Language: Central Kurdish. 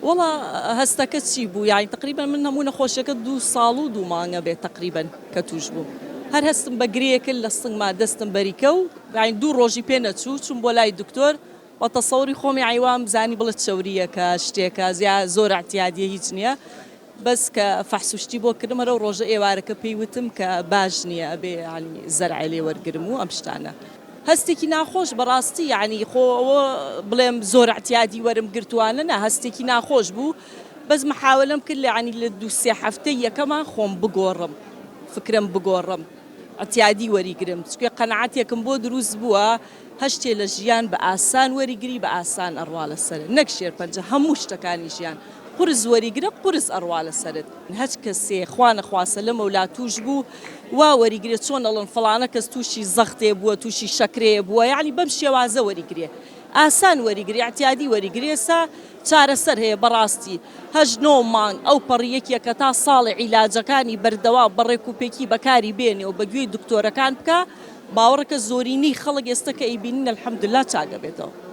وڵا هەستەکە چی بوو؟ یانی تقریبا من هەموو نەخۆشیەکە 2 ساڵ و 2 مانگە بێت تقریبا کە توش بوو. هەر هەستم بە گرێیەکرد لە سنگما دەستم بەریکە و یانی 2 ڕۆژی پێ نەچوو چوون بۆ لای دکتۆر بە تەسەوری خۆمی عیوام بزانی بڵێت چەوریەکە شتێکە زیا زۆر احتیاجیە هیچ نییە بەس کە فەحسوشتی بۆ کردم هەرە ڕۆژە ئێوارەکە پێیوتم کە باش نییە ئەبێ ینی زەرعی لێ وەرگرم و ئەم شتانە. هەستێکی ناخۆش بەڕاستی یعنی خۆ ئەوە بڵێم زۆر احتیاجی وەرم گرتووانە نە هەستێکی ناخۆش بوو بەس محاولەم کرد لە ینی لە 2-3 هەفتەی یەکەمان خۆم بگۆڕم فکرم بگۆڕم احتیاجی وەریگرم چکە قەنەعەتێکم بۆ دروست بووە هەشتێ لە ژیان بە ئاسان وەریگری بە ئاسان ئەڕوا لەسەرت نەک شێرپەنجە هەموو شتەکانی ژیان قورس وەریگرە قورس ئەڕوا لەسەرت هەچ کەسێ خوا نەخواسە لە مەولا توش بوو وا وەریگرێت چۆن ئەڵەن فڵانە کەس تووشی زەختێ بووە تووشی شەکرێ بووە یعنی بەم شێوازە وەریگرێ ئاسان وەریگری احتیاجی وەریگرێ سا چارەسەر هەیە بەڕاستی 8-9 مانگ ئەو پەڕیەکێکە تا ساڵی عیلاجەکانی بەردەوام بەڕێکوپێکی بەکاری بێنێ و بەگوێی دکتۆرەکان بکە باوەڕەکە زۆرینەی خەڵک ئێستا کە ئەیبینن الحەمدوللا چاگە بێتەوە.